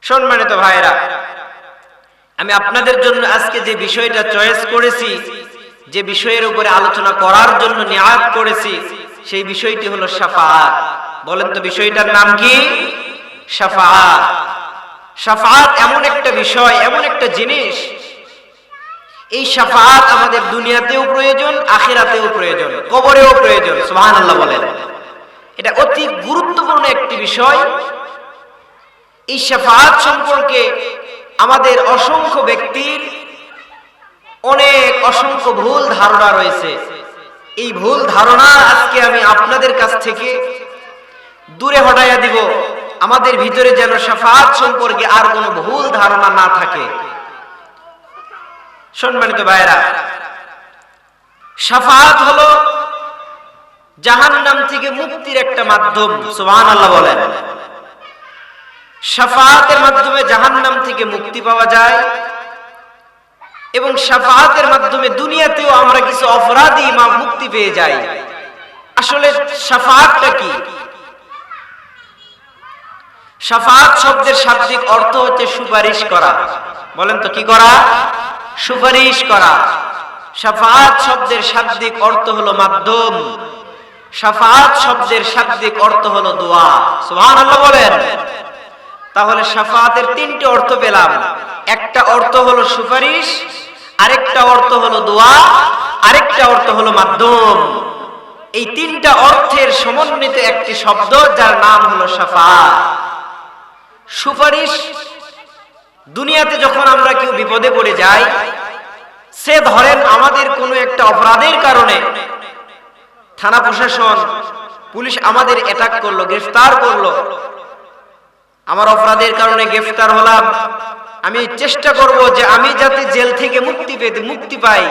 সম্মানিত ভাইরা, আমি আপনাদের জন্য আজকে যে বিষয়টা চয়েস করেছি, যে বিষয়ের উপরে আলোচনা করার জন্য নিয়াত করেছি, সেই বিষয়টি হলো শাফাআত। বলেন তো বিষয়টার নাম কি? শাফাআত। শাফাআত এমন একটা বিষয়, এমন একটা জিনিস, এই শাফাআত আমাদের দুনিয়াতেও প্রয়োজন, আখিরাতেও প্রয়োজন, কবরেও প্রয়োজন। সুবহানাল্লাহ বলেন। এটা অতি গুরুত্বপূর্ণ একটি বিষয়। এই শাফাআত সম্পর্কে আমাদের অসংখ্য ব্যক্তির অসংখ্য ভুল ধারণা রয়েছে। এই ভুল ধারণা আজকে আমি আপনাদের কাছ থেকে দূরে হটাইয়া দিব, আমাদের ভিতরে যেন শাফাআত সম্পর্কে আর কোনো ভুল ধারণা না থাকে। সম্মানিত ভাইরা, শাফাআত হলো জাহান্নাম থেকে মুক্তির একটা মাধ্যম। সুবহানাল্লাহ বলেন। শাফাআতের মাধ্যমে জাহান্নাম থেকে মুক্তি পাওয়া যায় এবং শাফাআতের মাধ্যমে দুনিয়াতেও আমরা কিছু অপরাধী মুক্তি পেয়ে যাই। আসলে শাফাআতটা কি? শাফাআত শব্দের শাব্দিক অর্থ হচ্ছে সুপারিশ করা। বলেন তো কি করা? সুপারিশ করা। শাফাআত শব্দের শাব্দিক অর্থ হলো মাধ্যম। শাফাআত শব্দের শাব্দিক অর্থ হলো দোয়া। সুবহানাল্লাহ বলেন। তাহলে শাফাআতের তিনটি অর্থ পেলাম। একটা অর্থ হলো সুপারিশ, আরেকটা অর্থ হলো দোয়া, আরেকটা অর্থ হলো মাধ্যম। এই তিনটা অর্থের সমন্বিত একটি শব্দ, যার নাম হলো শাফাআত। সুপারিশ, দুনিয়াতে যখন আমরা কেউ বিপদে পড়ে যাই, সে ধরেন আমাদের কোনো একটা অপরাধের কারণে থানা প্রশাসন, পুলিশ আমাদের অ্যাটাক করলো, গ্রেফতার করলো, আমার অপরাধের কারণে গ্রেফতার হলাম, আমি চেষ্টা করব যে আমি যাতে জেল থেকে মুক্তি পাই,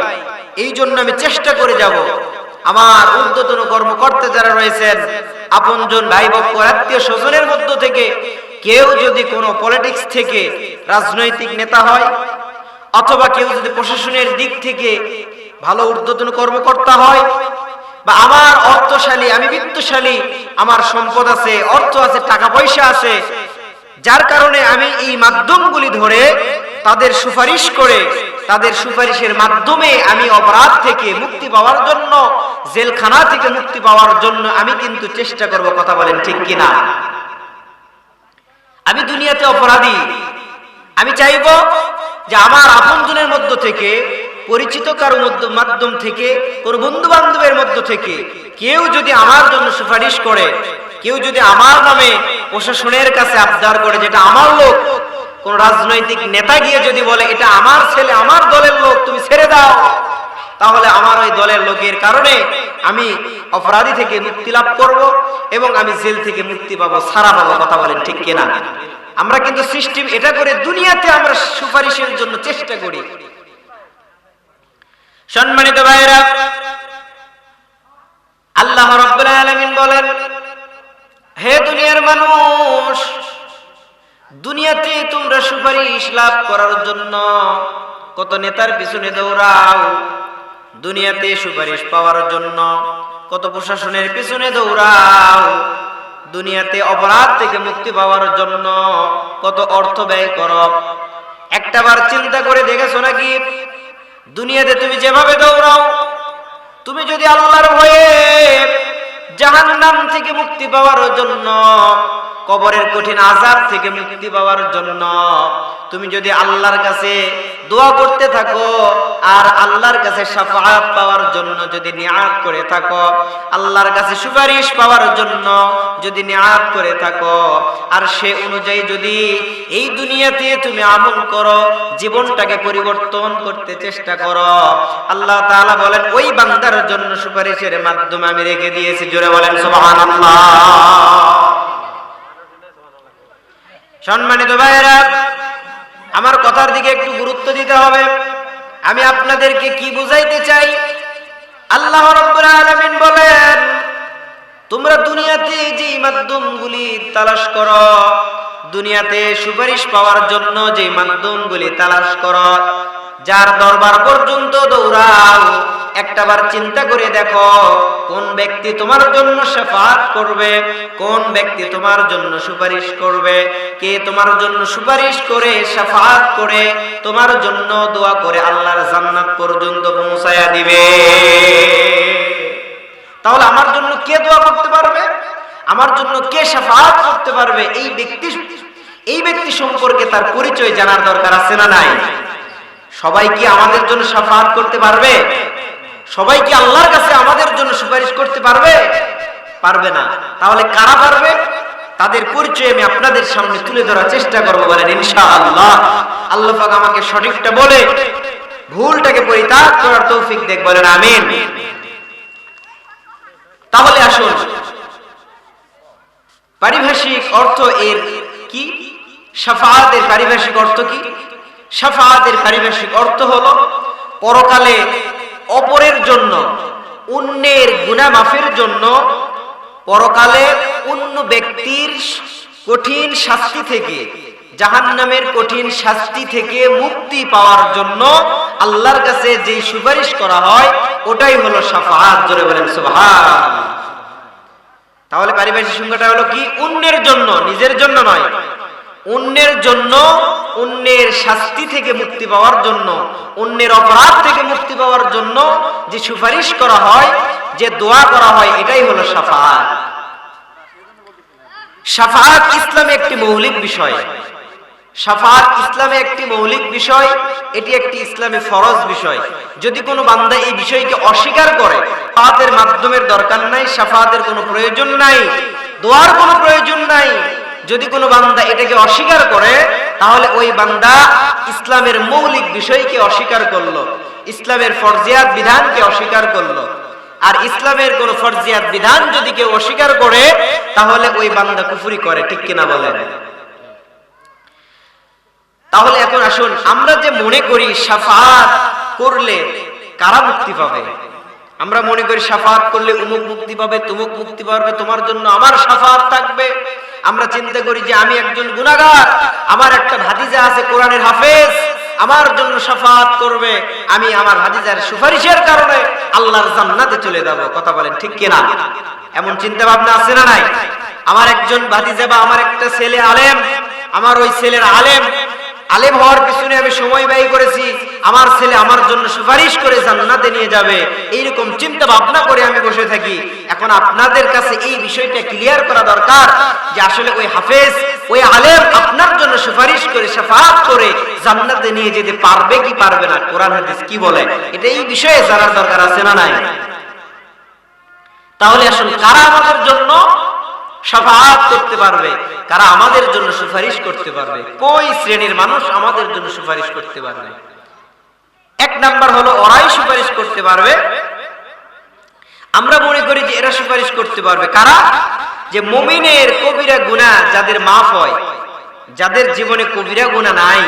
এই জন্য আমি চেষ্টা করে যাব। আমার ঊর্ধ্বতন কর্মকর্তা যারা রয়েছেন, আপনজন, ভাই বক্ক, আত্মীয় স্বজনের মধ্য থেকে কেউ যদি কোনো পলিটিক্স থেকে রাজনৈতিক নেতা হয়, অথবা কেউ যদি প্রশাসনের দিক থেকে ভালো ঊর্ধ্বতন কর্মকর্তা হয়, বা আমার অর্থশালী, আমি বিত্তশালী, আমার সম্পদ আছে, অর্থ আছে, টাকা পয়সা আছে, যার কারণে আমি এই মাধ্যমগুলি ধরে তাদের সুপারিশ করে, তাদের সুপারিশের মাধ্যমে আমি অপরাধ থেকে মুক্তি পাওয়ার জন্য, জেলখানা থেকে মুক্তি পাওয়ার জন্য আমি কিন্তু চেষ্টা করব। কথা বলেন ঠিক কিনা? আমি দুনিয়াতে অপরাধী, আমি চাইব যে আমার আপনজনের মধ্য থেকে, পরিচিত কারো মাধ্যম থেকে, কোন বন্ধু বান্ধবের মধ্য থেকে কেউ যদি আমার জন্য সুপারিশ করে, কেউ যদি আমার নামে প্রশাসনের কাছে আবদার করে, যেটা আমার লোক, কোন রাজনৈতিক নেতা গিয়ে যদি বলে এটা আমার ছেলে, আমার দলের লোক, তুমি ছেড়ে দাও, তাহলে আমার ওই দলের লোকের কারণে আমি অপরাধী থেকে মুক্তি লাভ করব এবং আমি জেল থেকে মুক্তি পাবো, ছাড়া পাবো। কথা বলেন ঠিক কিনা? আমরা কিন্তু সিস্টেম এটা করে দুনিয়াতে আমরা সুপারিশের জন্য চেষ্টা করি। সম্মানিত ভাইরা, আল্লাহ রাব্বুল আলামিন বলেন, হে দুনিয়ার মানুষ, দুনিয়াতে তোমরা সুপারিশ লাভ করার জন্য কত নেতার পিছনে দৌড়াও, দুনিয়াতে সুপারিশ পাওয়ার জন্য কত প্রশাসনের পিছনে দৌড়াও, দুনিয়াতে অপরাধ থেকে মুক্তি পাওয়ার জন্য কত অর্থ ব্যয় করো। একটাবার চিন্তা করে দেখেছো নাকি? দুনিয়াতে তুমি যেভাবে দৌড়াও, তুমি যদি আল্লাহর ভয়ে জাহান্নাম থেকে মুক্তি পাওয়ার জন্য, কবরের কঠিন আযাব থেকে মুক্তি পাওয়ার জন্য তুমি যদি আল্লাহর কাছে দোয়া করতে থাকো, আর আল্লাহর কাছে শাফাআত পাওয়ার জন্য যদি নিয়াত করে থাকো, আল্লাহর কাছে সুপারিশ পাওয়ার জন্য যদি নিয়াত করে থাকো, আর সে অনুযায়ী যদি এই দুনিয়াতে তুমি আমল করো, জীবনটাকে পরিবর্তন করতে চেষ্টা করো, আল্লাহ তাআলা বলেন ওই বান্দার জন্য সুপারিশের মাধ্যমে আমি রেখে দিয়েছি। জোরে বলেন সুবহানাল্লাহ। সম্মানিত ভাইরা, আমার কথার দিকে একটু গুরুত্ব দিতে হবে। আমি আপনাদেরকে কি বুঝাইতে চাই? আল্লাহ রাব্বুল আলামিন বলেন, তোমরা দুনিয়াতে যে মাধ্যমগুলি তালাশ করো, দুনিয়াতে সুপারিশ পাওয়ার জন্য যে মাধ্যমগুলি তালাশ করো, যার দরবার পর্যন্ত দৌড়াও, একটাবার চিন্তা করে দেখো কোন ব্যক্তি তোমার জন্য শাফাআত করবে, কোন ব্যক্তি তোমার জন্য সুপারিশ করবে, কে তোমার জন্য সুপারিশ করে শাফাআত করে তোমার জন্য দোয়া করে আল্লাহর জান্নাত পর্যন্ত পৌঁছায়া দিবে। তাহলে আমার জন্য কে দোয়া করতে পারবে, আমার জন্য কে শাফাআত করতে পারবে, এই ব্যক্তি সম্পর্কে তার পরিচয় জানার দরকার আছে না নাই? সবাই কি আমাদের জন্য শাফাআত করতে পারবে? সবাই কি আল্লাহর কাছে আমাদের জন্য সুপারিশ করতে পারবে? পারবে না। তাহলে কারা পারবে? তাদের পরিচয় আমি আপনাদের সামনে তুলে ধরার চেষ্টা করব, বলেন ইনশাআল্লাহ। আল্লাহ পাক আমাকে সঠিকটা বলে ভুলটাকে পরিত্যাগ করার তৌফিক দেখ, বলেন আমিন। তাহলে আসুন, পারিভাষিক অর্থ এর কি? শাফাআতের পারিভাষিক অর্থ কি? শাফাআতের পারিভাষিক অর্থ হলো পরকালে অপরের জন্য, অন্যের গুনাহ মাফের জন্য, পরকালে অন্য ব্যক্তির কঠিন শাস্তি থেকে, জাহান্নামের কঠিন শাস্তি থেকে মুক্তি পাওয়ার জন্য আল্লাহর কাছে যে সুপারিশ করা হয় ওটাই হলো শাফাআত। জোরে বলেন সুবহানাল্লাহ। তাহলে পারিভাষিক সংজ্ঞাটা হলো কি? অন্যের জন্য, নিজের জন্য নয়, অন্যের জন্য, অন্যের শাস্তি থেকে মুক্তি পাওয়ার জন্য, অন্যের অপরাধ থেকে মুক্তি পাওয়ার জন্য যে সুপারিশ করা হয়, যে দোয়া করা হয়, এটাই হলো শাফাআত। শাফাআত ইসলামে একটি মৌলিক বিষয়। শাফাআত ইসলামে একটি মৌলিক বিষয়, এটি একটি ইসলামে ফরজ বিষয়। যদি কোনো বান্দা এই বিষয়কে অস্বীকার করে, শাফাআতের মাধ্যমের দরকার নাই, শাফাআতের কোনো প্রয়োজন নাই, দোয়ার কোনো প্রয়োজন নাই, যদি কোনো বান্দা এটাকে অস্বীকার করে, তাহলে ওই বান্দা ইসলামের মৌলিক বিষয়কে অস্বীকার করলো, ইসলামের ফরজিয়াত বিধানকে অস্বীকার করলো। আর ইসলামের কোন ফরজিয়াত বিধান যদি কেউ অস্বীকার করে, তাহলে ওই বান্দা কুফরি করে, ঠিক কিনা বলেন? তাহলে এখন আসুন, আমরা যে মনে করি শাফাআত করলে কারা মুক্তি পাবে, আমরা মনে করি শাফাআত করলে উমুক মুক্তি পাবে, তুমুক মুক্তি পাবে, তোমার জন্য আমার শাফাআত থাকবে। আমরা চিন্তা করি যে আমি একজন গুনাহগার, আমার একটা ভাতিজা আছে কোরআনের হাফেজ, আমার জন্য শাফাআত করবে, আমি আমার ভাতিজার সুপারিশের কারণে আল্লাহর জান্নাতে চলে যাব। কথা বলেন ঠিক কিনা? এমন চিন্তা ভাবনা আছে না নাই? আমার একজন ভাতিজা বা আমার একটা ছেলে আলেম, আমার ওই ছেলের আলেম হওয়ার পিছনে আমি সময় ব্যয় করেছি, আমার ছেলে আমার জন্য সুপারিশ করে জান্নাতে নিয়ে যাবে, এইরকম চিন্তা ভাবনা করে আমি বসে থাকি। এখন আপনাদের কাছে এই বিষয়টা ক্লিয়ার করা দরকার যে আসলে ওই হাফেজ, ওই আলেম আপনার জন্য সুপারিশ করে, শাফাআত করে জান্নাতে নিয়ে যেতে পারবে কি পারবে না, কোরআন হাদিস কি বলে, এটা এই বিষয়ে জানার দরকার আছে না নাই? তাহলে আসলে কারা আমাদের জন্য শাফাআত করতে পারবে, কারা আমাদের জন্য সুপারিশ করতে পারবে, কোন শ্রেণীর মানুষ আমাদের জন্য সুপারিশ করতে পারবে? এক নাম্বার হলো ওরাই সুপারিশ করতে পারবে। আমরা মনে করি যে এরা সুপারিশ করতে পারবে। কারা? যে মুমিনের কবিরা গুনাহ যাদের মাফ হয়, যাদের জীবনে কবিরা গুনাহ নাই,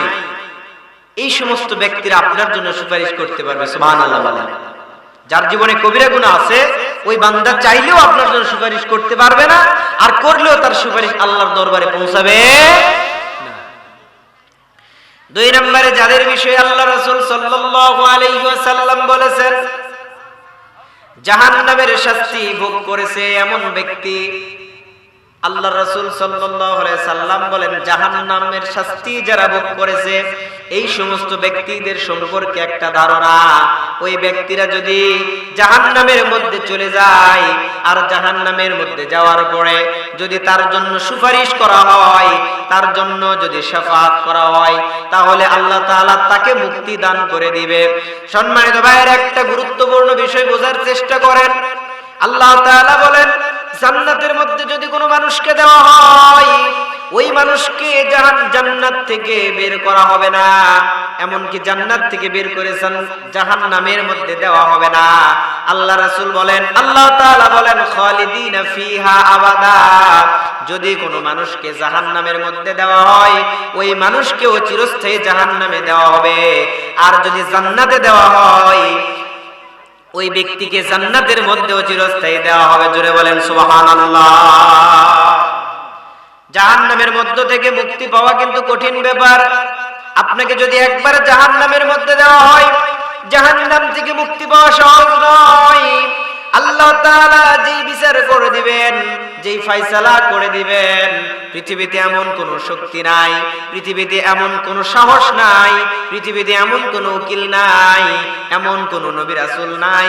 এই সমস্ত ব্যক্তিরা আপনার জন্য সুপারিশ করতে পারবে। সুবহানাল্লাহ বলেন। যার জীবনে কবিরা গুনাহ আছে, ওই বান্দা চাইলেও আপনার জন্য সুপারিশ করতে পারবে না, আর করলেও তার সুপারিশ আল্লাহর দরবারে পৌঁছাবে না। দুই নম্বরে যাদের বিষয়ে আল্লাহ রাসূল সাল্লাল্লাহু আলাইহি ওয়াসাল্লাম বলেছেন জাহান্নামের শাস্তি ভোগ করেছে এমন ব্যক্তি, আল্লাহ রাসূল সাল্লাল্লাহু আলাইহি সাল্লাম বলেন জাহান্নামের শাস্তি যারা ভোগ করেছে এই সমস্ত ব্যক্তিদের সম্পর্কে একটা ধারণা, ওই ব্যক্তিরা যদি জাহান্নামের মধ্যে চলে যায়, আর জাহান্নামের মধ্যে যাওয়ার পরে যদি তার জন্য সুপারিশ করা হয়, তার জন্য যদি শাফাআত করা হয়, তাহলে আল্লাহ তাআলা তাকে মুক্তি দান করে দিবে। সম্মানিত ভাইয়ের, একটা গুরুত্বপূর্ণ বিষয় বোঝার চেষ্টা করেন। আল্লাহ তাআলা বলেন জান্নাতের মধ্যে যদি কোনো মানুষকে দেওয়া হয়, ওই মানুষকে জান্নাত থেকে বের করা হবে না, এমনকি জান্নাত থেকে বের করে জাহান্নামের মধ্যে দেওয়া হবে না। আল্লাহ রাসূল বলেন, আল্লাহ তাআলা বলেন খালিদিনা ফিহা আবাদা, যদি কোনো মানুষকে জাহান্নামের মধ্যে দেওয়া হয়, ওই মানুষকেও চিরস্থায়ী জাহান্নামে দেওয়া হবে। আর যদি জান্নাতে দেওয়া হয়, ওই ব্যক্তিকে জান্নাতের মধ্যেও চিরস্থায়ী দেওয়া হবে। জোরে বলেন সুবহানাল্লাহ। জাহান্নামের মধ্য থেকে মুক্তি পাওয়া কিন্তু কঠিন ব্যাপার। আপনাকে যদি একবার জাহান্নামের মধ্যে দেওয়া হয়, জাহান্নাম থেকে মুক্তি পাওয়া সহজ নয়। আল্লাহ তাআলা যেই বিচার করে দিবেন, যেই ফয়সালা করে দিবেন, পৃথিবীতে এমন কোন শক্তি নাই, পৃথিবীতে এমন কোন সাহস নাই, পৃথিবীতে এমন কোন উকিল নাই, এমন কোন নবী রাসূল নাই,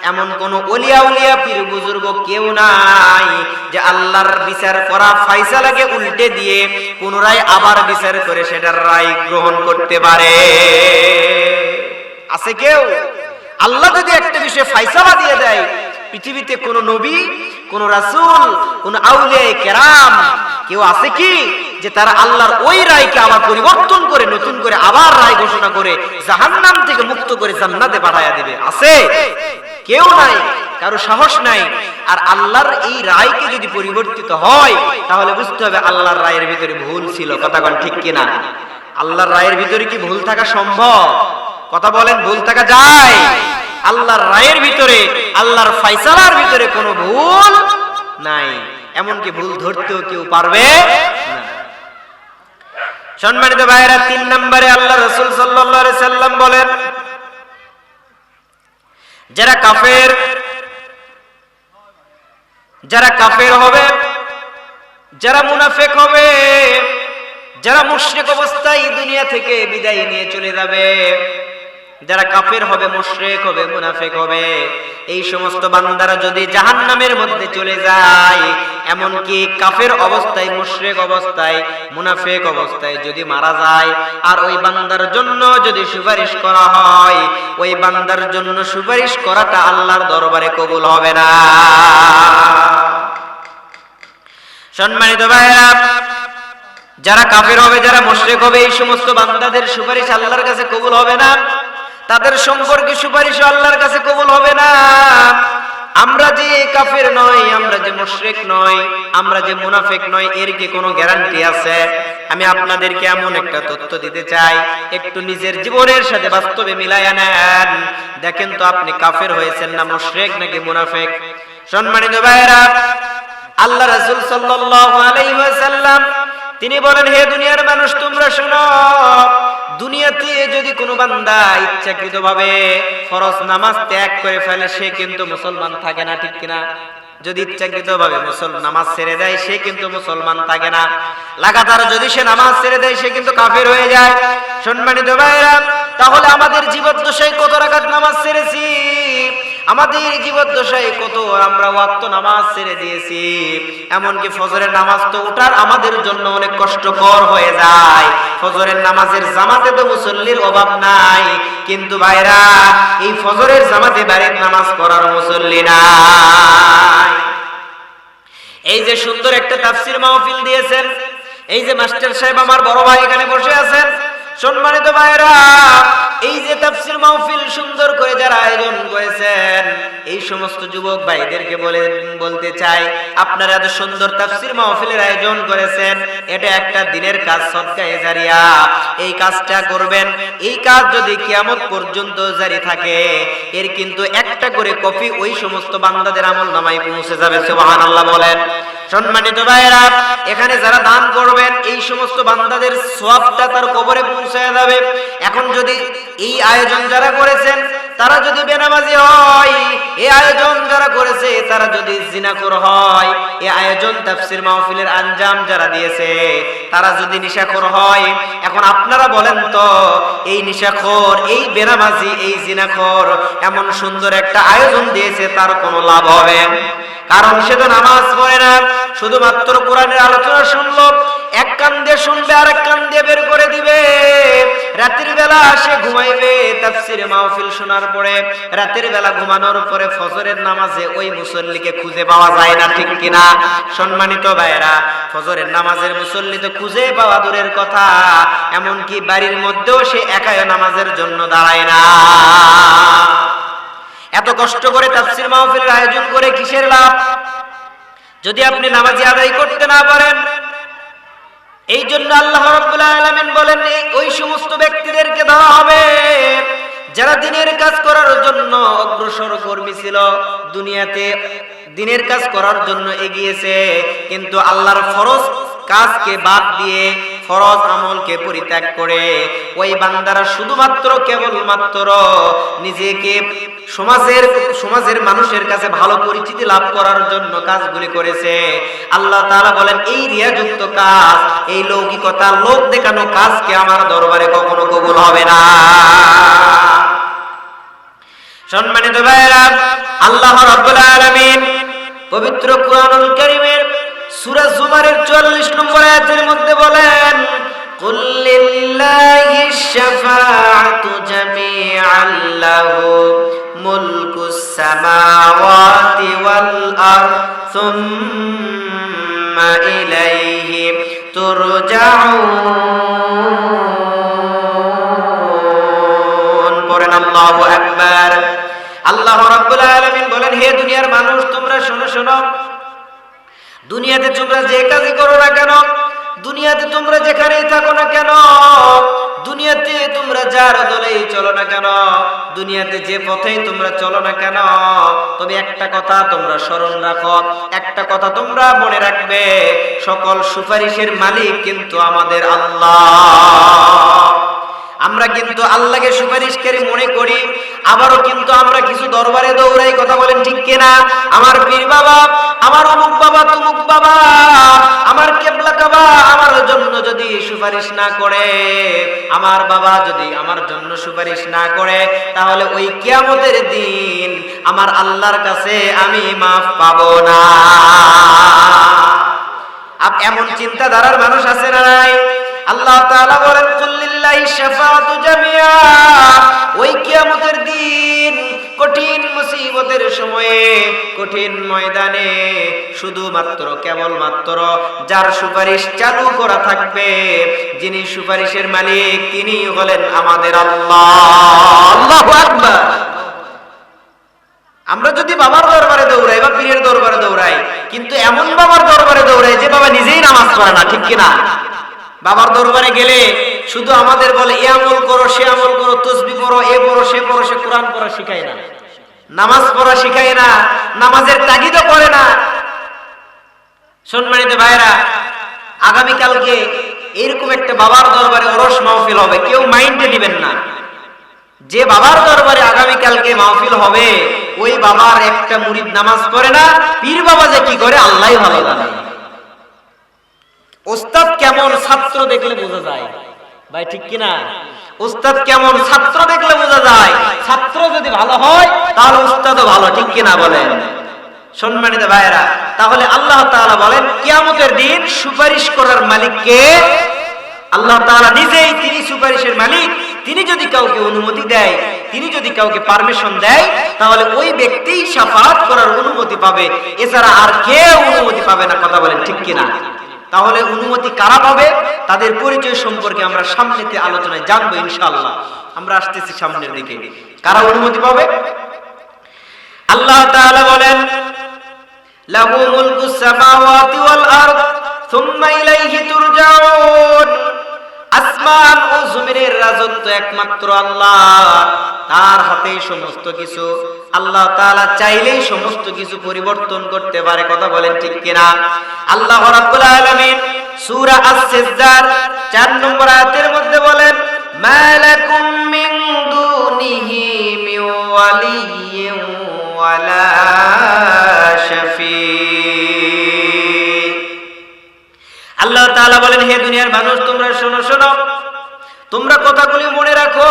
এমন কোন ওলিয়া উলিয়া পীর বুজুর্গ কেউ নাই যে আল্লাহর বিচার করা ফয়সালাকে উল্টে দিয়ে পুনরায় আবার বিচার করে সেটার রায় গ্রহণ করতে পারে। আছে কেউ? আল্লাহ যদি একটা বিষয়ে ফয়সালা দিয়ে দেয়, পৃথিবীতে কোন নবী, কোন রাসূল, কোন আউলিয়া কেরাম কেউ আছে কি যে তারা আল্লাহর ওই রায়কে আবার পরিবর্তন করে নতুন করে আবার রায় ঘোষণা করে জাহান্নাম থেকে মুক্ত করে জান্নাতে পাঠায়া দিবে? আছে? কেউ নাই, কারো সাহস নাই। আর আল্লাহর এই রায়কে যদি পরিবর্তিত হয় তাহলে বুঝতে হবে আল্লাহর রায়ের ভিতরে ভুল ছিল। কথা বলেন ঠিক কিনা? আল্লাহর রায়ের ভিতরে কি ভুল থাকা সম্ভব? কথা বলেন, ভুল থাকা যায়? আল্লাহর রায়ের ভিতরে, আল্লাহর ফয়সালার ভিতরে কোনো ভুল নাই, এমনকি ভুল ধরতেও কেউ পারবে না। সম্মানিত ভাইরা, 3 নম্বরে আল্লাহ রাসূল সাল্লাল্লাহু আলাইহি সাল্লাম বলেন, যারা কাফের হবে, যারা মুনাফিক হবে, যারা মুশরিক অবস্থায় দুনিয়া থেকে বিদায় নিয়ে চলে যাবে, যারা কাফের হবে, মুশরিক হবে, মুনাফিক হবে, এই সমস্ত বান্দারা যদি জাহান্নামের মধ্যে চলে যায়, এমনকি কাফের অবস্থায়, মুশরিক অবস্থায়, মুনাফিক অবস্থায় যদি মারা যায়, আর ওই বান্দার জন্য যদি সুপারিশ করা হয়, ওই বান্দার জন্য সুপারিশ করাটা আল্লাহর দরবারে কবুল হবে না। সম্মানিত ভাইরা, যারা কাফের হবে, যারা মুশরিক হবে, এই সমস্ত বান্দাদের সুপারিশ আল্লাহর কাছে কবুল হবে না। তাদের সম্পর্কে সুপারিশ আল্লাহর কাছে কবুল হবে না। আমরা যে কাফের নই, আমরা যে মুশরিক নই, আমরা যে মুনাফিক নই, এর কি কোনো গ্যারান্টি আছে? আমি আপনাদেরকে এমন একটা তথ্য দিতে চাই, একটু নিজের জীবনের সাথে বাস্তবে মিলায়া নেন, দেখেন তো আপনি কাফের হয়েছেন না মুশরিক নাকি মুনাফিক। সম্মানিত ভাইরা, আল্লাহ রাসূল সাল্লাল্লাহু আলাইহি ওয়াসাল্লাম তিনি বলেন, হে দুনিয়ার মানুষ, তোমরা শোনো, দুনিয়াতে যদি কোনো বান্দা ইচ্ছাকৃতভাবে ফরজ নামাজ ত্যাগ করে ফেলে, সে কিন্তু মুসলমান থাকে না, ঠিক কিনা? যদি ইচ্ছাকৃতভাবে নামাজ ছেড়ে দেয়, সে কিন্তু মুসলমান থাকে না। লাগাতার যদি সে নামাজ ছেড়ে দেয়, সে কিন্তু কাফের হয়ে যায়। সম্মানিত ভাইরা, তাহলে আমাদের জীবদ্দশায় কত রাকাত নামাজ ছেড়েছি, আমাদের জীবদ্দশায় কত আমরা ওয়াক্ত নামাজ ছেড়ে দিয়েছি। এমনকি ফজরের নামাজ তো ওঠার আমাদের জন্য অনেক কষ্টকর হয়ে যায়। ফজরের নামাজের জামাতে তো মুসল্লির অভাব নাই, কিন্তু ভাইরা এই ফজরের জামাতে বাড়ির নামাজ পড়ার মুসল্লি নাই। এই যে সুন্দর একটা তাফসীর মাহফিল দিয়েছেন, এই যে মাস্টার সাহেব আমার বড় ভাই এখানে বসে আছেন, সম্মানিত ভাইরা, এই যে তাফসীর মাহফিল সুন্দর করে যারা আয়োজন করেছেন, এই সমস্ত যুবক ভাইদেরকে বলতে চাই, আপনারা এত সুন্দর তাফসীর মাহফিলের আয়োজন করেছেন, এটা একটা দিনের কাজ, সদকায়ে জারিয়া। এই কাজটা করবেন, এই কাজ যদি কিয়ামত পর্যন্ত জারি থাকে, এর কিন্তু একটা করে কপি ওই সমস্ত বান্দাদের আমলনামায় পৌঁছে যাবে। সুবহানাল্লাহ বলেন। সম্মানিত ভাইরা, এখানে যারা দান করবেন, এই সমস্ত বান্দাদের সওয়াবটা তার কবরে পৌঁছে যাবে। এখন যদি এই আয়োজন যারা করেছেন তারা যদি বেনামাজি হয়, এই আয়োজন যারা করেছে তারা যদি জিনাখোর হয়, এই আয়োজন তাফসীর মাহফিলের আঞ্জাম যারা দিয়েছে তারা যদি নিশাখোর হয়, এখন আপনারা বলেন তো, এই নিশাখোর, এই বেনামাজি, এই জিনাখোর এমন সুন্দর একটা আয়োজন দিয়েছে, তার কোনো লাভ হবে? কারণ সে তো নামাজ পড়ে না, শুধুমাত্র কোরআনের আলোচনা শুনলো, এক কান দিয়ে শুনবে আর এক কান দিয়ে বের করে দিবে। রাতের বেলা সে ঘুমাইবে, তাফসীর মাহফিল শোনার পরে রাতের বেলা ঘুমানোর পরে ফজরের নামাজে ওই মুসল্লিকে খুঁজে পাওয়া যায় না, ঠিক কিনা? সম্মানিত ভাইরা, ফজরের নামাজের মুসল্লি তো খুঁজে পাওয়া দূরের কথা, এমনকি বাড়ির মধ্যেও সে একাই নামাজের জন্য দাঁড়ায় না। এত কষ্ট করে তাফসীর মাহফিলের আয়োজন করে কিসের লাভ, যদি আপনি নামাজি আদায় করতে না পারেন? এই জন্য আল্লাহ রাব্বুল আলামিন বলেন, ওই সমস্ত ব্যক্তিদেরকে দেওয়া হবে যারা দিনের কাজ করার জন্য অগ্রসর কর্মী ছিল, দুনিয়াতে দিনের কাজ করার জন্য এগিয়েছে, কিন্তু আল্লাহর ফরজ কাজকে বাদ দিয়ে ফরজ আমলকে পরিত্যাগ করে ওই বান্দারা শুধুমাত্র কেবলমাত্র নিজেকে সমাজের মানুষের কাছে ভালো পরিচিতি লাভ করার জন্য কাজগুলি করেছে। আল্লাহ তাআলা বলেন এই রিয়াযুক্ত কাজ, এই লৌকিকতা, লোক দেখানো কাজকে আমার দরবারে কখনো কবুল হবে না। সম্মানিত ভাইরা, আল্লাহ রাব্বুল আলামিন পবিত্র কুরআনুল কারীমের সূরা জুমারের 44 নম্বর আয়াতের মধ্যে বলেন, কুল লিল্লাহিশ শাফাআতু জামিআন লাহু মুলকুস সামাওয়াতি ওয়াল আরদ সুম্মা ইলাইহি তুরজাউন। পড়েন আল্লাহু আকবার। আল্লাহ রাব্বুল আলামিন বলেন, হে দুনিয়ার মানুষ, তোমরা শোনো শোনো, দুনিয়াতে তোমরা যে কাজই করো না কেন, দুনিয়াতে তোমরা যেখানেই থাকো না কেন, দুনিয়াতে তোমরা যার দলেই চলো না কেন, দুনিয়াতে যে পথেই তোমরা চলো না কেন, তবে একটা কথা তোমরা স্মরণ রাখো, একটা কথা তোমরা মনে রাখবে, সকল সুপারিশের মালিক কিন্তু আমাদের আল্লাহ। আমরা কিন্তু আল্লাহকে সুপারিশকারী মনে করি, আবারও কিন্তু আমরা কিছু দরবারে দৌড়াই। কথা বলেন ঠিক কিনা? আমার পীর বাবা, আমার অমুক বাবা, তমুক বাবা, আমার কেবলা কাবা আমার জন্য যদি সুপারিশ না করে, আমার বাবা যদি আমার জন্য সুপারিশ না করে, তাহলে ওই কিয়ামতের দিন আমার আল্লাহর কাছে আমি মাফ পাবো না। এমন চিন্তাধারার মানুষ আছে না নাই? আল্লাহ তাআলা বলেন, কুল লিল্লাহিশ শাফাআতু জামিআ। ওই কিয়ামতের দিন, কঠিন মুসিবতের সময়ে, কঠিন ময়দানে শুধুমাত্র কেবলমাত্র যার সুপারিশ চালু করা থাকবে, যিনি সুপারিশের মালিক, তিনি হলেন আমাদের আল্লাহ। আল্লাহু আকবার। আমরা যদি বাবার দরবারে দৌড়াই বা পীরের দরবারে দৌড়াই, কিন্তু এমন বাবার দরবারে দৌড়াই যে বাবা নিজেই নামাজ পড়ে না, ঠিক কিনা? বাবার দরবারে গেলে শুধু আমাদের বলে এ আমল করো, সে আমল করো, তাসবিহ পড়ো, এ পড়ো, সে পড়ো, সে কোরআন পড়া শিখায় না, নামাজ পড়া শিখায় না, নামাজের তাগিদও করে না। সম্মানিত ভাইরা, আগামী কালকে এরকম একটা বাবার দরবারে ওরস মাহফিল হবে, কেউ মাইন্ডে নেবেন না। যে বাবার দরবারে আগামী কালকে মাহফিল হবে, ওই বাবার একটা মুরিদ নামাজ পড়ে না, পীর বাবা যে কি করে আল্লাহই ভালো জানে। ওস্তাদ কেমন ছাত্র দেখলে বোঝা যায়, ভাই ঠিক কিনা? ওস্তাদ কেমন ছাত্র দেখলে বোঝা যায়। ছাত্র যদি ভালো হয় তাহলে ওস্তাদও ভালো, ঠিক কিনা বলেন? সম্মানিত ভাইরা, তাহলে আল্লাহ তাআলা বলেন কিয়ামতের দিন সুপারিশ করার মালিক কে? আল্লাহ তাআলা নিজেই, তিনি সুপারিশের মালিক। তিনি যদি কাউকে অনুমতি দেয়, তিনি যদি কাউকে পারমিশন দেয়, তাহলে ওই ব্যক্তিই শাফাআত করার অনুমতি পাবে, এছাড়া আর কেউ অনুমতি পাবে না। কথা বলেন ঠিক কিনা? তাহলে অনুমতি কারা পাবে, তাদের পরিচয় সম্পর্কে আমরা সামনেতে আলোচনায় জানবো ইনশাআল্লাহ। আমরা আসতেছি সামনের দিকে। কারা অনুমতি পাবে? আল্লাহ তাআলা বলেন, লাহু মুলকুস সামাওয়াতি ওয়াল আরদ সুম্মা ইলাইহি তুরজাউন। আসমান ও জমিনের রাজত্ব একমাত্র আল্লাহ, তার হাতেই সমস্ত কিছু। আল্লাহ তাআলা চাইলেই সমস্ত কিছু পরিবর্তন করতে পারে। কথা বলেন ঠিক কিনা? আল্লাহ রাব্বুল আলামিন সূরা আস-সিজদার 4 নম্বর আয়াতের মধ্যে বলেন, মালাকুম মিন দুনিহি মিন ওয়ালিয়্যিন ওয়ালা শাফি। আল্লাহ তাআলা বলেন, হে দুনিয়ার মানুষ, তোমরা শোনো শোনো, তোমরা কথাগুলি মনে রাখো।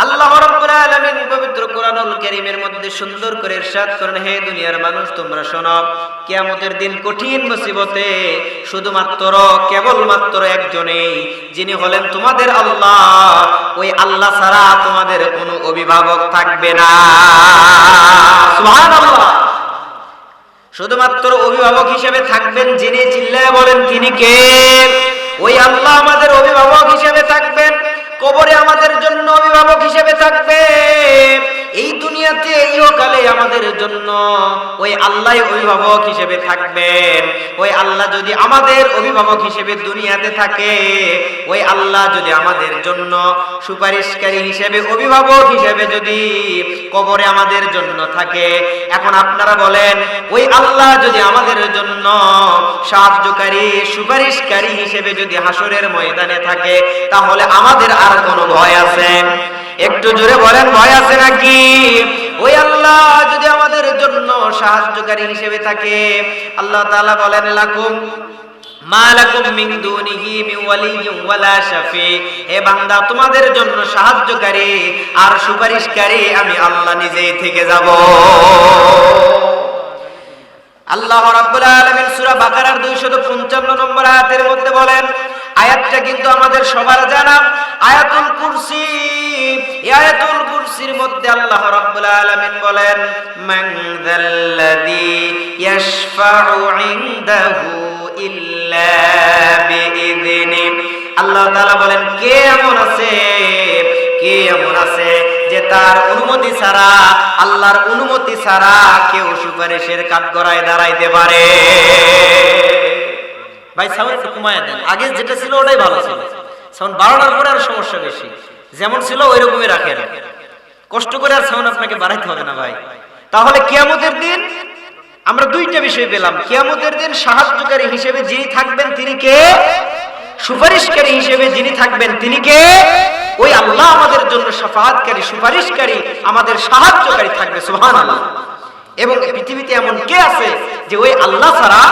আল্লাহ রাব্বুল আলামিন পবিত্র কোরআনুল কারীমের মধ্যে সুন্দর করে ইরশাদ করেন, হে দুনিয়ার মানুষ, তোমরা শোনো, কিয়ামতের দিন কঠিন মুসিবতে শুধুমাত্র কেবলমাত্র একজনেই, যিনি হলেন তোমাদের আল্লাহ। ওই আল্লাহ ছাড়া তোমাদের কোনো অভিভাবক থাকবে না। সুবহানাল্লাহ। শুধুমাত্র অভিভাবক হিসেবে থাকবেন যিনি, চিল্লায়ে বলেন তিনি কে? ওই আল্লাহ আমাদের অভিভাবক হিসেবে থাকবেন, কবরে আমাদের জন্য অভিভাবক হিসেবে থাকবে, এই দুনিয়াতে ইহকালে আমাদের আমাদের জন্য ওই আল্লাহ অভিভাবক হিসেবে থাকবেন। ওই আল্লাহ যদি আমাদের অভিভাবক হিসেবে দুনিয়াতে থাকে, ওই আল্লাহ যদি আমাদের জন্য সুপারিশকারী হিসেবে, অভিভাবক হিসেবে যদি কবরে আমাদের জন্য থাকে, এখন আপনারা বলেন ওই আল্লাহ যদি আমাদের জন্য সাহায্যকারী সুপারিশকারী হিসেবে যদি হাসরের ময়দানে থাকে, তাহলে আমাদের আর কোনো ভয় আছে? একটু জোরে বলেন, ভয় আছে নাকি? ওই আল্লাহ যদি আমাদের জন্য সাহায্যকারী হিসেবে থাকে, আল্লাহ তাআলা বলেন লাকুম মা লাকুম মিন দুনিহি মিন ওয়ালিয়্যিন ওয়ালা শাফি। হে বান্দা, তোমাদের জন্য সাহায্যকারী আর সুপারিশকারী আমি আল্লাহ নিজেই থেকে যাব। আল্লাহ রাব্বুল আলামিন সূরা বাকারার 255 নম্বর আয়াতের মধ্যে বলেন, আয়াতটা কিন্তু আমাদের সবার জানা, আয়াতুল কুরসি। এই আয়াতুল কুরসির মধ্যে আল্লাহ রাব্বুল আলামিন বলেন, মান যাল্লাযী ইয়াশফাউ ইনদাহু ইল্লা বিইযনি। আল্লাহ তাআলা বলেন, কে এমন আছে, কে এমন আছে যে তার অনুমতি ছাড়া, আল্লাহর অনুমতি ছাড়া কেউ সুপারিশের কাঠগড়ায় দাঁড়াইতে পারে? ভাই সাউন্ড একটু কমায় দেন, আগে যেটা ছিল ওটাই ভালো ছিল, সাউন্ড বাড়ানোর পরে আর সমস্যা বেশি। যেমন ছিল ওই রকমই রাখেন, কষ্ট করে আর সাউন্ড আপনাকে বাড়াইতে হবে না ভাই। তাহলে কিয়ামতের দিন আমরা দুইটা বিষয় পেলাম। কিয়ামতের দিন সাহায্যকারী হিসেবে যিনি থাকবেন তিনি কে? সুপারিশকারী হিসেবে যিনি থাকবেন তিনি কে? ওই আল্লাহ আমাদের জন্য শাফাআতকারী, সুপারিশকারী, আমাদের সাহায্যকারী থাকবে। সুবহানাল্লাহ। এবং পৃথিবীতে এমন কে আছে যে ওই আল্লাহ ছাড়া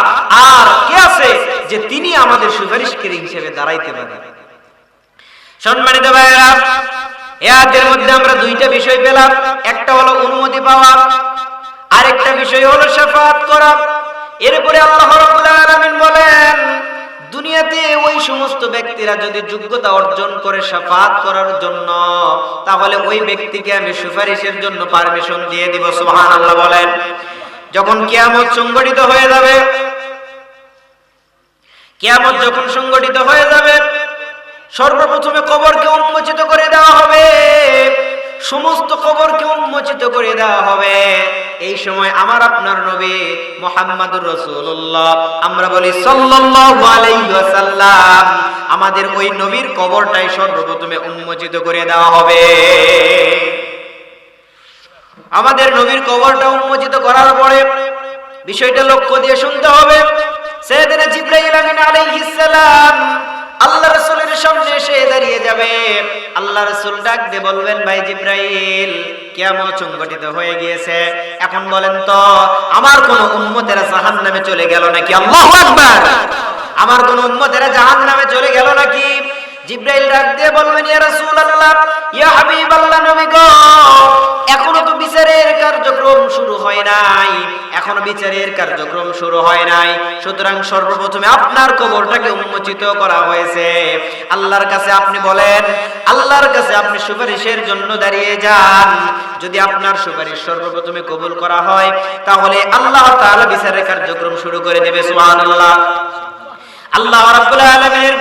আর কে আছে যে তিনি আমাদের সুপারিশকারী হিসেবে দাঁড়াইতে পারে? সম্মানিত ভাইরা, এই আয়াতের মধ্যে আমরা দুইটা বিষয় পেলাম। একটা হলো অনুমতি পাওয়া, আরেকটা বিষয় হলো শাফাআত করা। এরপরে আল্লাহ রাব্বুল আলামিন বলেন, দুনিয়াতে ওই সমস্ত ব্যক্তিরা যদি যোগ্যতা অর্জন করে শাফাআত করার জন্য, তাহলে ওই ব্যক্তিকে আমি সুপারিশের জন্য পারমিশন দিয়ে দিব। সুবহানাল্লাহ বলেন। যখন কিয়ামত সংগঠিত হয়ে যাবে, কিয়ামত যখন সংগঠিত হয়ে যাবে, সর্বপ্রথমে কবরকে উন্মোচিত করে দেওয়া হবে, সমস্ত কবরকে উন্মোচিত করে দেওয়া হবে। এই সময় আমার আপনার নবী মুহাম্মদুর রাসূলুল্লাহ, আমরা বলি সাল্লাল্লাহু আলাইহি ওয়াসাল্লাম, আমাদের ওই নবীর কবরটাই সর্বপ্রথমে উন্মোচিত করে দেওয়া হবে। আমাদের নবীর কবরটা উন্মোচিত করার পরে বিষয়টা লক্ষ্য দিয়ে শুনতে হবে। সাইয়েদনা জিবরাইল আমিন আলাইহিস সালাম আল্লাহ রাসূলের সামনে এসে দাঁড়িয়ে যাবে। আল্লাহ রাসূল ডাক দিয়ে বলবেন, ভাই জিবরাইল, কিয়ামত সংগঠিত হয়ে গিয়েছে, এখন বলেন তো আমার কোন উম্মতেরা জাহান্নামে চলে গেল নাকি? আল্লাহু আকবার। আমার কোন উম্মতেরা জাহান্নামে চলে গেল নাকি? জিবরাইল ডাক দিয়ে বলবেন, ইয়া রাসূলুল্লাহ, ইয়া হাবিবাল্লাহ, নবী গো, এখনো তো বিচারের কার্যক্রম শুরু হয় নাই, এখনো বিচারের কার্যক্রম শুরু হয় নাই, সুতরাং সর্বপ্রথমে আপনার কবরটাকে উন্মোচিত করা হয়েছে। আল্লাহর কাছে আপনি বলেন, আল্লাহর কাছে আপনি সুপারিশের জন্য দাঁড়িয়ে যান। যদি আপনার সুপারিশ সর্বপ্রথমে কবুল করা হয়, তাহলে আল্লাহ তাআলা বিচারের কার্যক্রম শুরু করে দেবে। সুবহানাল্লাহ। আল্লাহ রাব্বুল আলামিনের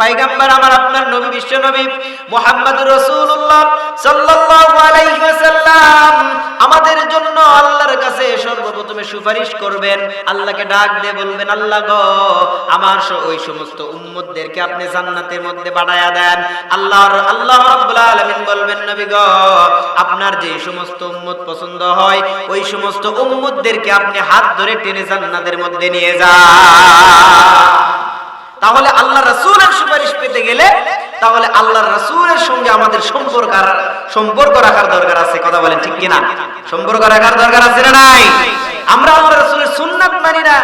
পয়গম্বর আমার আপনার নবী, বিশ্ব নবী মুহাম্মদুর রাসূলুল্লাহ সাল্লাল্লাহু আলাইহি ওয়াসাল্লাম আমাদের জন্য আল্লাহর কাছে সর্বপ্রথমে সুপারিশ করবেন। আল্লাহকে ডাক দিয়ে বলবেন, আল্লাহ গো, আমার ওই সমস্ত উম্মতদেরকে আপনি জান্নাতের মধ্যে বাড়ায়া দেন। আল্লাহ রাব্বুল আলামিন বলবেন, নবী গো, আপনার যে সমস্ত উম্মত পছন্দ হয় ওই সমস্ত উম্মতদেরকে আপনি হাত ধরে টেনে জান্নাতের মধ্যে নিয়ে যান। তাহলে আল্লাহ রাসূলের সুপারিশ পেতে গেলে তাহলে আল্লাহর রাসূলের সঙ্গে আমাদের সম্পর্ক রাখার দরকার আছে। কথা বলেন ঠিক কিনা? সম্পর্ক রাখার দরকার আছে না নাই? আমরা আল্লাহর রাসূলের সুন্নাত মানি না,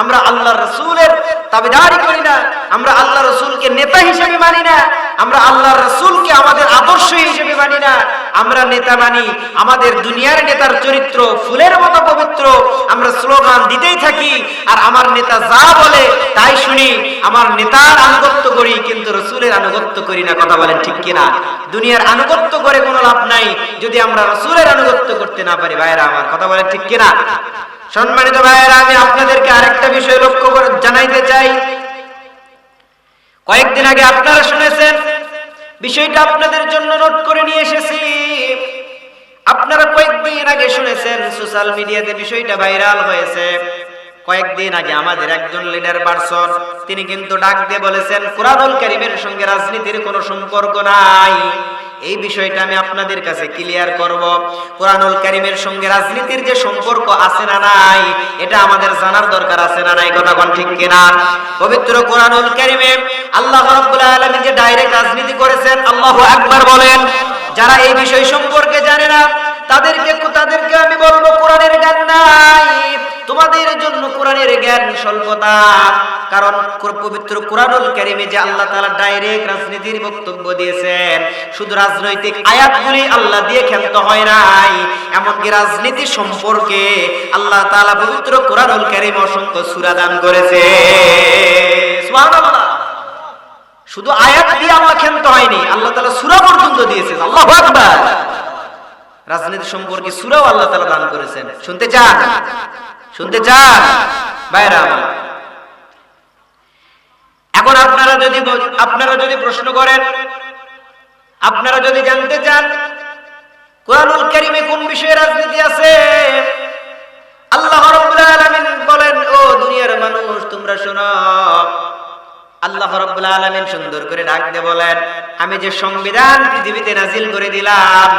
আমরা আল্লাহর রাসূলের তাবেদারি করি না, আমরা আল্লাহর রাসূলকে নেতা হিসেবে মানি না, আমরা আল্লাহর রাসূলকে আমাদের আদর্শ হিসেবে মানি না। আমরা নেতা মানি, আমাদের দুনিয়ার নেতার চরিত্র ফুলের মতো পবিত্র, আমরা স্লোগান দিতেই থাকি, আর আমার নেতা যা বলে তাই শুনি, আমার নেতার আনুগত্য করি, কিন্তু রাসূলের আনুগত্য করি না। কথা বলেন ঠিক কিনা? দুনিয়ার আনুগত্য করে কোনো লাভ নাই যদি আমরা রাসূলের আনুগত্য করতে না পারি। ভাইরা আমার, কথা বলেন ঠিক কিনা? সম্মানিত ভাইয়েরা, আমি আপনাদেরকে আরেকটা বিষয় লক্ষ্য করে জানাইতে চাই। কয়েকদিন আগে আপনারা শুনেছেন, বিষয়টা আপনাদের জন্য নোট করে নিয়ে এসেছি। আপনারা কয়েকদিন আগে শুনেছেন, সোশ্যাল মিডিয়াতে বিষয়টা ভাইরাল হয়েছে। কয়েকদিন আগে আমাদের একজন লিডার পারসন তিনি কিন্তু ডাক দিয়ে বলেছেন কুরআনুল কারীমের সঙ্গে রাজনীতির কোনো সম্পর্ক নাই। এই বিষয়টা আমি আপনাদের কাছে ক্লিয়ার করব। কুরআনুল কারীমের সঙ্গে রাজনীতির যে সম্পর্ক আছে না নাই, এটা আমাদের জানার দরকার আছে না নাই, কথা কোন ঠিক কিনা? পবিত্র কুরআনুল কারীমে আল্লাহ রাব্বুল আলামিন যে ডাইরেক্ট রাজনীতি করেছেন, আল্লাহু আকবার বলেন। যারা এই বিষয় সম্পর্কে জানে না তাদেরকে আমি বলবো কোরআনের জ্ঞান নাই, তোমাদের জন্য কোরআনের জ্ঞান স্বল্পতা। কারণ পবিত্র কুরআনুল কারীমে যে আল্লাহ তাআলা ডাইরেক্ট রাজনীতির বক্তব্য দিয়েছেন, শুধু রাজনৈতিক আয়াতগুলি আল্লাহ দিয়ে ক্ষান্ত হয় নাই, এমনকি রাজনীতি সম্পর্কে আল্লাহ তাআলা পবিত্র কুরআনুল কারীমে অসংখ্য সূরা দান করেছে। সুবহানাল্লাহ। শুধু আয়াত দিয়ে আল্লাহ ক্ষান্ত হয়নি, আল্লাহ তাআলা সূরা পর্যন্ত দিয়েছেন। আল্লাহু আকবার। রাজনীতি সম্পর্কে সূরাও আল্লাহ তাআলা দান করেছেন। শুনতে চান? শুনতে চান ভাইরা আমার? এখন আপনারা যদি প্রশ্ন করেন, আপনারা যদি জানতে চান কুরআনুল কারীমে কোন বিষয়ে রাজনীতি আছে, আল্লাহ রাব্বুল আলামিন বলেন, ও দুনিয়ার মানুষ তোমরা শোনো। আল্লাহ রাব্বুল আলামিন সুন্দর করে ডাক দিয়ে বলেন, আমি যে সংবিধান পৃথিবীতে নাজিল করে দিলাম,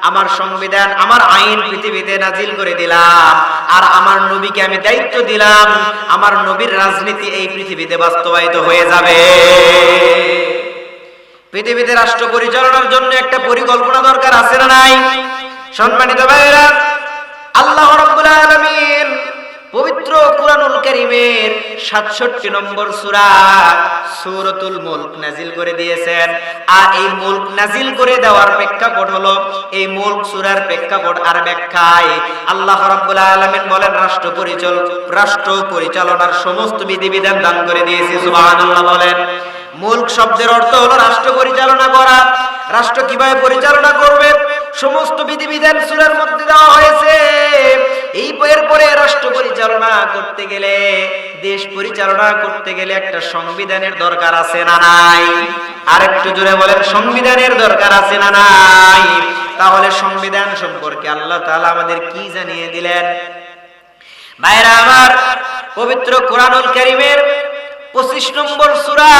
আমার সংবিধান, আমার আইন পৃথিবীতে নাজিল করে দিলাম, আর আমার নবীকে আমি দায়িত্ব দিলাম, আমার নবীর রাজনীতি এই পৃথিবীতে বাস্তবায়িত হয়ে যাবে। পৃথিবীতে রাষ্ট্র পরিচালনার জন্য একটা পরিকল্পনা দরকার আছে না নাই? সম্মানিত ভাইরা, আল্লাহ রাব্বুল আলামিন পবিত্র কুরআনুল কারীমের 67 নম্বর সূরা সূরাতুল মুলক নাজিল করে দিয়েছেন। আর এই মুলক নাজিল করে দেওয়ার প্রেক্ষাপট হলো, এই মুলক সূরার প্রেক্ষাপট আর ব্যাখ্যায় আল্লাহ রাব্বুল আলামিন বলেন রাষ্ট্র পরিচালনার সমস্ত বিধিবিধান দান করে দিয়েছি। সুবহানাল্লাহ বলেন। মুলক শব্দের অর্থ হলো রাষ্ট্র পরিচালনা করা। রাষ্ট্র কিভাবে পরিচালনা করবে সমস্ত বিধিবিধান সূরার মধ্যে দেওয়া হয়েছে। এই এরপরে রাষ্ট্র পরিচালনা করতে গেলে, দেশ পরিচালনা করতে গেলে একটা সংবিধানের দরকার আছে না নাই? আর একটু জোরে বলেন, সংবিধানের দরকার আছে না নাই? তাহলে সংবিধান সম্পর্কে আল্লাহ তাআলা আমাদের কি জানিয়ে দিলেন? ভাইরা আমার, পবিত্র কুরআনুল কারীমের 25 নম্বর সূরা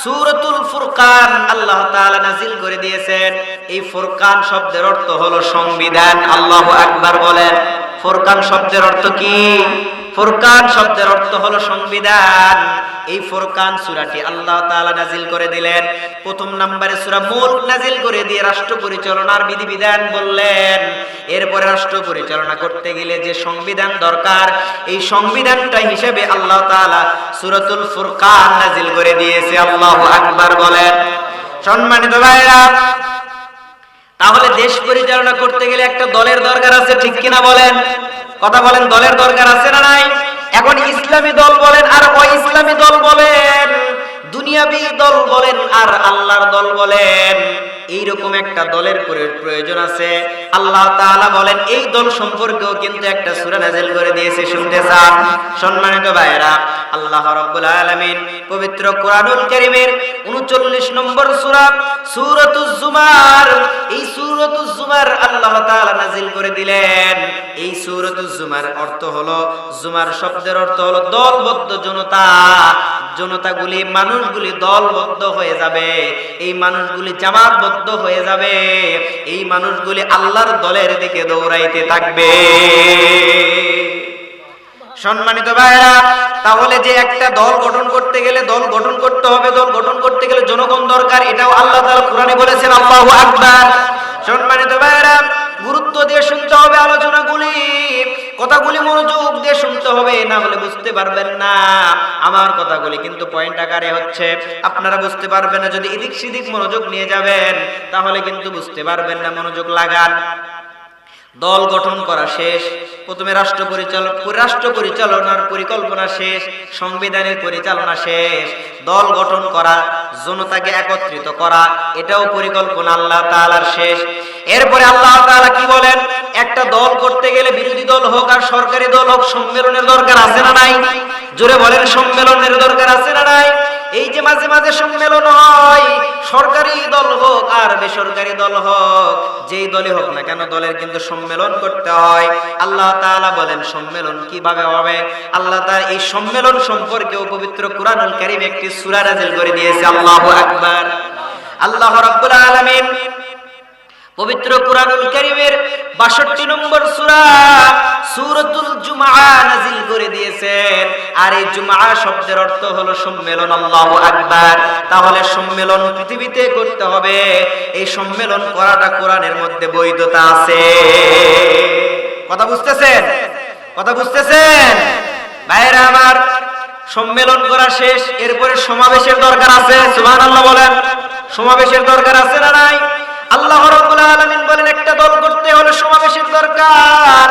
সূরাতুল ফুরকান আল্লাহ তাআলা নাযিল করে দিয়েছেন। এই ফুরকান শব্দের অর্থ হলো সংবিধান। আল্লাহু আকবার বলেন। ফুরকান শব্দের অর্থ কি? ফুরকান শব্দের অর্থ হলো সংবিধান। এই ফুরকান সূরাটি আল্লাহ তাআলা নাযিল করে দিলেন। প্রথম নম্বরে সূরা মুলক নাযিল করে দিয়ে রাষ্ট্র পরিচালনার বিধিবিধান বললেন। এরপরে রাষ্ট্র পরিচালনা করতে গেলে যে সংবিধান দরকার, এই সংবিধানটা হিসেবে আল্লাহ তাআলা সূরাতুল ফুরকান নাযিল করে দিয়েছে। আল্লাহু আকবার বলেন। সম্মানিত ভাইরা, তাহলে দেশ পরিচালনা করতে গেলে একটা দলের দরকার আছে, ঠিক কিনা বলেন? কথা বলেন, দলের দরকার আছে না নাই? এখন ইসলামী দল বলেন আর অ-ইসলামী দল বলেন, দুনিয়াবী দল বলেন আর আল্লাহর দল বলেন, এইরকম একটা দলের প্রয়োজন আছে। আল্লাহ তাআলা বলেন এই দল সম্পর্কেও কিন্তু একটা সূরা নাযিল করে দিয়েছে। শুনতে চান? সম্মানিত ভাইরা, আল্লাহ রাব্বুল আলামিন পবিত্র কুরআনুল কারীমের 39 নম্বর সূরা সূরাতুজ জুমার, এই সূরাতুজ জুমার আল্লাহ তাআলা নাযিল করে দিলেন। এই সূরাতুজ জুমার অর্থ হলো, জুমার শব্দের অর্থ হলো দলবদ্ধ জনতা। জনতাগুলি, মানুষগুলি দলবদ্ধ হয়ে যাবে, এই মানুষগুলি জামাতবদ্ধ হয়ে যাবে, এই মানুষগুলি আল্লাহর দলের দিকে দৌড়াইতে থাকবে। সম্মানিত ভাইরা, তাহলে যে একটা দল গঠন করতে গেলে দল গঠন করতে হবে, দল গঠন করতে গেলে জনগণ দরকার, এটাও আল্লাহ তাআলা কোরআনে বলেছেন। আল্লাহু আকবার। সম্মানিত ভাইরা, গুরুত্ব দিয়ে শুনতে হবে আলোচনাগুলি, কথাগুলি মনোযোগ দিয়ে শুনতে হবে, না হলে বুঝতে পারবেন না। আমার কথাগুলি কিন্তু পয়েন্ট আকারে হচ্ছে, আপনারা বুঝতে পারবেন না। যদি এদিক সেদিক মনোযোগ নিয়ে যাবেন তাহলে কিন্তু বুঝতে পারবেন না। মনোযোগ লাগান। দল গঠন করা শেষ, প্রথমে রাষ্ট্র পরিচালনার পরিকল্পনা শেষ, সংবিধানের পরিচালনা শেষ, দল গঠন করা, জনতাকে একত্রিত করা, এটাও পরিকল্পনা আল্লাহ তাআলার শেষ। এরপরে আল্লাহ তাআলা কি বলেন? একটা দল করতে গেলে বিরোধী দল হোক আর সরকারি দল হোক, সম্মেলনের দরকার আছে না নাই? জোরে বলেন, সম্মেলনের দরকার আছে না নাই? এই যে মাঝে মাঝে সম্মেলন হয়, সরকারি দল হোক আর বেসরকারি দল হোক, যেই দলই হোক না কেন, দলের কিন্তু সম্মেলন করতে হয়। আল্লাহ তাআলা বলেন সম্মেলন কিভাবে হবে। আল্লাহ তাআলা এই সম্মেলন সম্পর্কেও পবিত্র কুরআনুল কারীমে একটি সূরা নাযিল করে দিয়েছে। আল্লাহু আকবার। আল্লাহ রাব্বুল আলামিন পবিত্র কুরআনুল কারীমের ৬২ নম্বর সূরা সূরাতুল জুমআ নাযিল করে দিয়েছেন। আর এই জুমআ শব্দের অর্থ হলো সম্মেলন। আল্লাহু আকবার। তাহলে সম্মেলন পৃথিবীতে করতে হবে, এই সম্মেলন করাটা কোরআনের মধ্যে বৈধতা আছে। কথা বুঝতেছেন? কথা বুঝতেছেন ভাইরা আমার? সম্মেলন করা শেষ, এরপরে সমাবেশের দরকার আছে। সুবহানাল্লাহ বলেন। সমাবেশের দরকার আছে না নাই? আল্লাহ রাব্বুল আলামিন বলেন একটা দল করতে হলে সমাবেশের দরকার।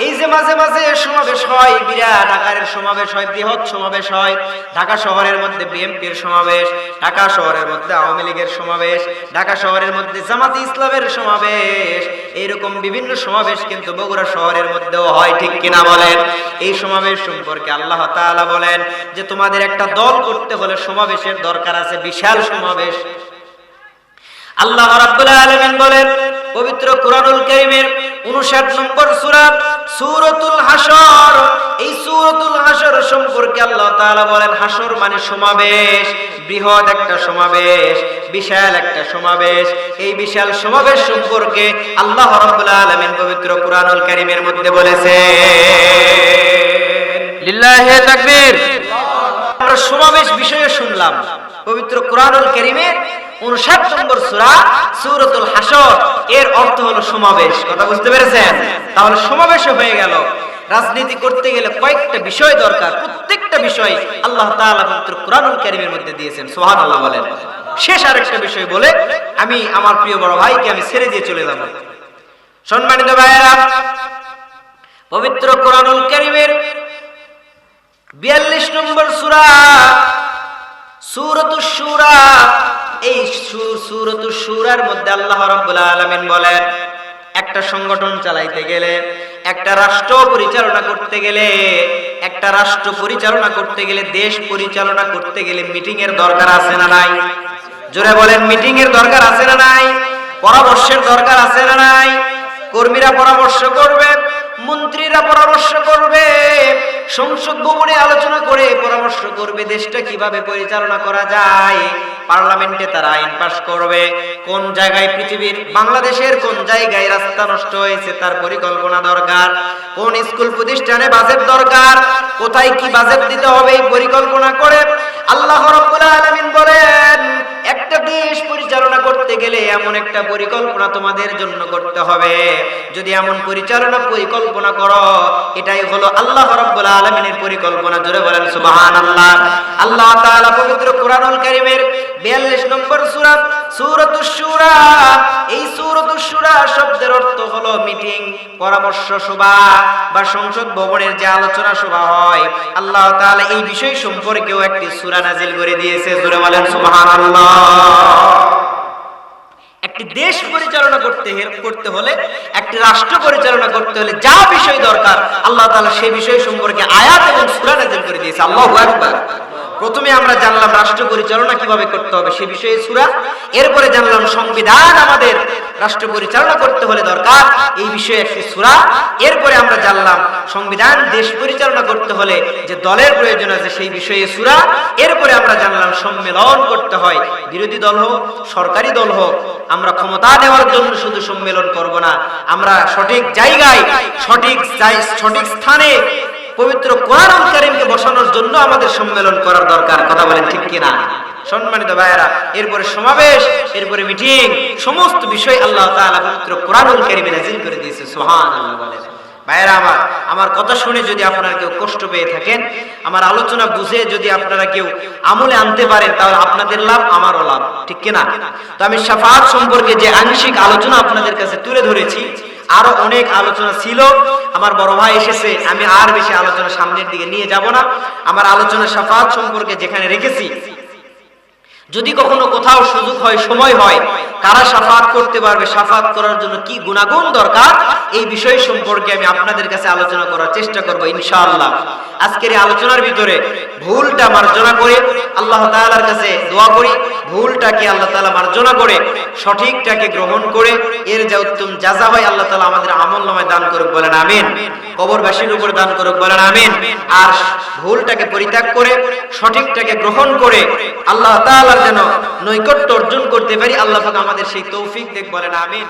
এই যে মাঝে মাঝে সমাবেশ হয়, বিরাট আকারের সমাবেশ হয়, বৃহৎ সমাবেশ হয়। ঢাকা শহরের মধ্যে বিএনপির সমাবেশ, ঢাকা শহরের মধ্যে আওয়ামী লীগের সমাবেশ, ঢাকা শহরের মধ্যে জামাতে ইসলামের সমাবেশ, এইরকম বিভিন্ন সমাবেশ কিন্তু বগুড়া শহরের মধ্যেও হয়। ঠিক কিনা বলেন? এই সমাবেশ সম্পর্কে আল্লাহ তাআলা বলেন যে তোমাদের একটা দল করতে হলে সমাবেশের দরকার আছে, বিশাল সমাবেশ। আল্লাহ রাব্বুল আলামিন বলেন পবিত্র কুরআনুল কারীমের ৫৯ নম্বর সূরা সূরাতুল হাসর, এই সূরাতুল হাসর সম্পর্কে আল্লাহ তাআলা বলেন হাসর মানে সমাবেশ, বৃহৎ একটা সমাবেশ, বিশাল একটা সমাবেশ। এই বিশাল সমাবেশ সম্পর্কে আল্লাহ রাব্বুল আলামিন পবিত্র কুরআনুল কারীমের মধ্যে বলেছেন। লিল্লাহি তাকবীর। আমরা সমাবেশ বিষয়ে শুনলাম পবিত্র কুরআনুল কারীমের ৫৯ নম্বর সূরা সূরাতুল হাসর, এর অর্থ হলো সমাবেশ। কথা বুঝতে পেরেছেন? তাহলে সমাবেশ হয়ে গেল। রাজনীতি করতে গেলে কয়েকটা বিষয় দরকার, প্রত্যেকটা বিষয় আল্লাহ তাআলা পবিত্র কুরআনুল কারীমের মধ্যে দিয়েছেন। সুবহানাল্লাহ বলেন। শেষ আরেকটা বিষয় বলে আমি আমার প্রিয় বড় ভাইকে আমি ছেড়ে দিয়ে চলে যাব। সম্মানিত ভাইয়েরা, পবিত্র কুরআনুল কারীমের ৪২ নম্বর সূরা সূরাতুশ শুরা, এই সূরাতুশ শুরার মধ্যে আল্লাহ রাব্বুল আলামিন বলেন একটা সংগঠন চালাইতে গেলে, একটা রাষ্ট্র পরিচালনা করতে গেলে, একটা রাষ্ট্র পরিচালনা করতে গেলে, দেশ পরিচালনা করতে গেলে মিটিং এর দরকার আছে না নাই? জোরে বলেন, মিটিং এর দরকার আছে না নাই? পরামর্শের দরকার আছে না নাই? কর্মীরা পরামর্শ করবে, মন্ত্রীরা পরামর্শ করবে, সংসদ ভবনে আলোচনা করে পরামর্শ করবে দেশটা কিভাবে পরিচালনা করা যায়। পার্লামেন্টে তারা আইন পাস করবে, কোন জায়গায় পৃথিবীর বাংলাদেশের কোন জায়গায় রাস্তা নষ্ট হয়েছে তার পরিকল্পনা দরকার, কোন স্কুল প্রতিষ্ঠানে বাজেট দরকার, কোথায় কি বাজেট দিতে হবে এই পরিকল্পনা করে আল্লাহ রাব্বুল আলামিন বলেন একটা দেশ পরিচালনা করতে গেলে এমন একটা পরিকল্পনা তোমাদের জন্য করতে হবে। যদি এমন পরিকল্পনা করো, এটাই হলো আল্লাহ রাব্বুল আলামিনের পরিকল্পনা। জোরে বলেন সুবহানাল্লাহ। আল্লাহ তাআলা পবিত্র কুরআনুল কারীমের ৪২ নম্বর সূরা সূরাতুশ শুরা, এই সূরাতুশ শুরা শব্দের অর্থ হলো মিটিং, পরামর্শ সভা বা সংসদ ভবনের যে আলোচনা সভা হয়। আল্লাহ তাআলা এই বিষয় সম্পর্কেও একটি সূরা নাযিল করে দিয়েছে। জোরে বলেন সুবহানাল্লাহ। একটি দেশ পরিচালনা করতে হলে, একটি রাষ্ট্র পরিচালনা করতে হলে যা বিষয় দরকার আল্লাহ তাআলা সেই বিষয় সম্পর্কে আয়াত এবং সূরা নাযিল করে দিয়েছে। আল্লাহু আকবার। প্রথমে আমরা জানলাম রাষ্ট্র পরিচালনা কিভাবে করতে হবে সেই বিষয়ে সূরা, এরপরে জানলাম সংবিধান আমাদের রাষ্ট্র পরিচালনা করতে হলে দরকার, এই বিষয়ে একটি সূরা, এরপরে আমরা জানলাম সংবিধান দেশ পরিচালনা করতে হলে যে দলের প্রয়োজন আছে সেই বিষয়ে সূরা, এরপরে আমরা জানলাম সম্মেলন করতে হয়, বিরোধী দল হোক সরকারি দল হোক, আমরা ক্ষমতা নেওয়ার জন্য শুধু সম্মেলন করব না, আমরা সঠিক জায়গায় সঠিক স্থানে পবিত্র কুরআনুল কারীমকে বসানোর জন্য আমাদের সম্মেলন করার দরকার। কথা বলেন ঠিক কিনা? সম্মানিত ভাইয়েরা, এরপরে সমাবেশ, এরপরে মিটিং, সমস্ত বিষয় আল্লাহ তাআলা পবিত্র কুরআনুল কারীমে নাযিল করে দিয়েছে। সুবহানাল্লাহ বলেন। ভাইয়েরা আমার কথা শুনে যদি আপনারা কেউ কষ্ট পেয়ে থাকেন, আমার আলোচনা বুঝে যদি আপনারা কেউ আমলে আনতে পারেন, তাহলে আপনাদের লাভ, আমারও লাভ। ঠিক কিনা? তো আমি শাফাআত সম্পর্কে যে আংশিক আলোচনা আপনাদের কাছে তুলে ধরেছি, আরো অনেক আলোচনা ছিল। আমার বড় ভাই এসেছে, আমি আর বেশি আলোচনা সামনের দিকে নিয়ে যাব না। আমার আলোচনা শাফাআত সম্পর্কে যেখানে রেখেছি, যদি কখনো কোথাও সুযোগ হয়, সময় হয়, কারা শাফাত করতে পারবে, শাফাত করার জন্য কি গুণাগুণ দরকার, এই বিষয় সম্পর্কে আমি আপনাদের কাছে আলোচনা করার চেষ্টা করব ইনশাআল্লাহ। আজকের এই আলোচনার ভিতরে ভুলটা মার্জনা করে আল্লাহ তাআলার কাছে দোয়া করি, ভুলটাকে আল্লাহ তাআলা মার্জনা করে সঠিকটাকে গ্রহণ করে এর যে উত্তম জাযা হয় আল্লাহ তাআলা আমাদের আমলনামায় দান করুক, বলেন আমিন। কবরবাসীর উপর দান করুক, বলেন আমিন। আর ভুলটাকে পরিত্যাগ করে সঠিকটাকে গ্রহণ করে আল্লাহ তাআলার যেন নৈকট্য অর্জন করতে পারি, আল্লাহ পাক আমাদের সেই তৌফিক দেখ, বলেন আমিন।